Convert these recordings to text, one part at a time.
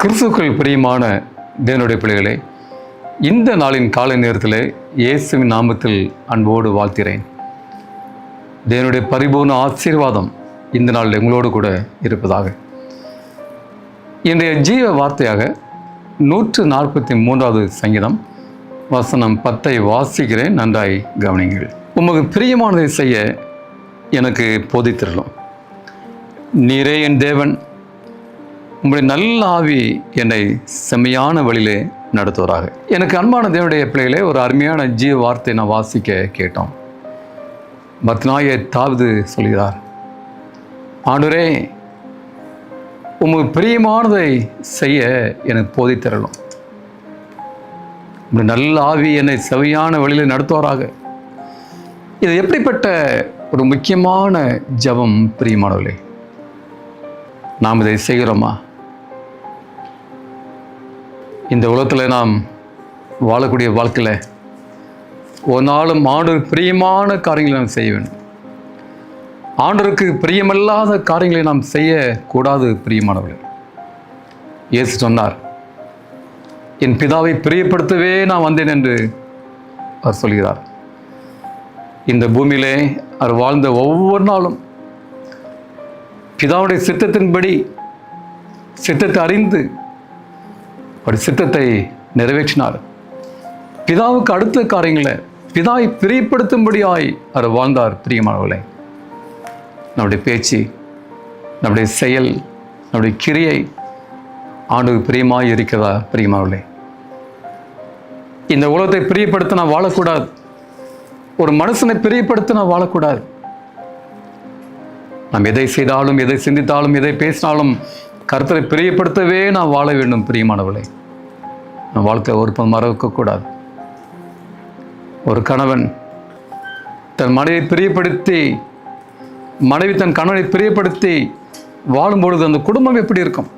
கிறிஸ்துவுக்குள் பிரியமான தேவனுடைய பிள்ளைகளே, இந்த நாளின் காலை நேரத்தில் இயேசுவின் நாமத்தில் அன்போடு வாழ்த்துகிறேன். தேவனுடைய பரிபூர்ண ஆசீர்வாதம் இந்த நாளில் உங்களோடு கூட இருப்பதாக. இன்றைய ஜீவ வார்த்தையாக 143வது சங்கீதம் வசனம் 10 வாசிக்கிறேன், நன்றாய் கவனிங்கள். உமக்கு பிரியமானதை செய்ய எனக்கு போதித்திரலும். நீரே என் தேவன், உங்களுடைய நல்ல ஆவி என்னை செம்மையான வழியிலே நடத்துவராக. எனக்கு அன்பான தேவனுடைய பிள்ளைகளே, ஒரு அருமையான ஜீவ வார்த்தை நான் வாசிக்க கேட்டோம். பத்னாய தாவீது சொல்கிறார், ஆண்டவரே உமக்கு பிரியமானதை செய்ய எனக்கு போதித்தரலும். உங்களுடைய நல்ல ஆவி என்னை செவ்வையான வழியில் நடத்துவாராக. இது எப்படிப்பட்ட ஒரு முக்கியமான ஜெபம் பிரியமானவர்களே. நாம் இதை செய்கிறோமா? இந்த உலகத்தில் நாம் வாழக்கூடிய வாழ்க்கையில் ஒரு நாளும் ஆண்டவருக்கு பிரியமான காரியங்களை நாம் செய்ய வேண்டும். ஆண்டவருக்கு பிரியமில்லாத காரியங்களை நாம் செய்யக்கூடாது பிரியமானவர்களே. இயேசு சொன்னார், என் பிதாவை பிரியப்படுத்தவே நான் வந்தேன் என்று அவர் சொல்கிறார். இந்த பூமியிலே அவர் வாழ்ந்த ஒவ்வொரு நாளும் பிதாவுடைய சித்தத்தின்படி, சித்தத்தை அறிந்து ஒரு சித்தத்தை நிறைவேற்றினார். பிதாவுக்கு அடுத்த காரியங்களை பிதாவை பிரியப்படுத்தும்படியாய் அவர் வாழ்ந்தார். பிரியமானவர்களே, நம்முடைய பேச்சு, நம்முடைய செயல், நம்முடைய கிரியை ஆண்டவருக்கு பிரியமாய் இருக்கிறதா பிரியமானவர்களே? இந்த உலகத்தை பிரியப்படுத்த நான் வாழக்கூடாது. ஒரு மனுஷனை பிரியப்படுத்த நான் வாழக்கூடாது. நாம் எதை செய்தாலும், எதை சிந்தித்தாலும், எதை பேசினாலும் கர்த்தரை பிரியப்படுத்தவே நான் வாழ வேண்டும் பிரியமானவர்களே. நம் வாழ்க்கை ஒரு மறக்கக்கூடாது. ஒரு கணவன் தன் மனைவியை பிரியப்படுத்தி, மனைவி தன் கணவனை பிரியப்படுத்தி வாழும்பொழுது அந்த குடும்பம் எப்படி இருக்கும்?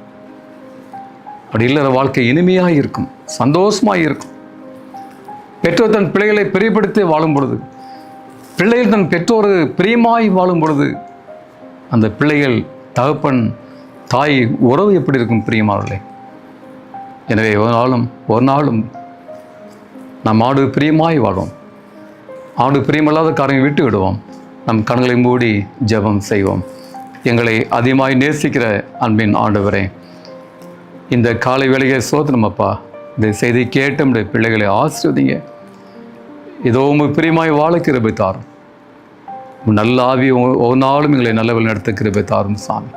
அப்படி இல்லற வாழ்க்கை இனிமையாக இருக்கும், சந்தோஷமாக இருக்கும். பெற்றோர் தன் பிள்ளைகளை பிரியப்படுத்தி வாழும் பொழுது, பிள்ளைகள் தன் பெற்றோர் பிரியமாய் வாழும் பொழுது, அந்த பிள்ளைகள் தகப்பன் தாய் உறவு எப்படி இருக்கும் பிரியமானவர்களே? எனவே ஒரு நாளும் நாம் ஆண்டு பிரியமாய் வாழும். ஆண்டு பிரியமில்லாத காரியங்களை விட்டு விடுவோம். நம் கண்களை மூடி ஜெபம் செய்வோம். எங்களை அதிகமாய் நேசிக்கிற அன்பின் ஆண்டவரே, இந்த காலை வேளையை சோதனம் அப்பா, இந்த செய்தி கேட்டு நம்முடைய பிள்ளைகளை ஆசீர்வதிங்க. இதோ உமக்கு பிரியமாய் வாழ கிருபை தாரும். நல்ல ஆவி ஒவ்வொரு நாளும் எங்களை நல்ல வழி நடத்த கிருபை தாரும் சாமி.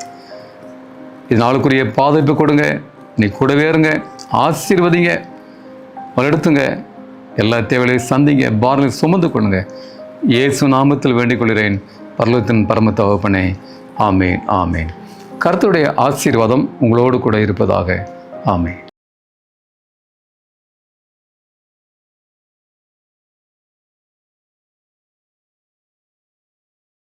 இது நாளுக்குரிய பாதுகாப்பு கொடுங்க. நீ கூடவே இருங்க, ஆசீர்வதிங்க, வளர்த்துங்க, எல்லா தேவைகளையும் சந்திங்க, பாரங்களை சுமந்து கொள்ளுங்க. இயேசு நாமத்தில் வேண்டிக் கொள்கிறேன் பரலோகத்தின் பரம தகப்பனே, ஆமேன் ஆமேன். கர்த்தருடைய ஆசீர்வாதம் உங்களோடு கூட இருப்பதாக. ஆமேன்.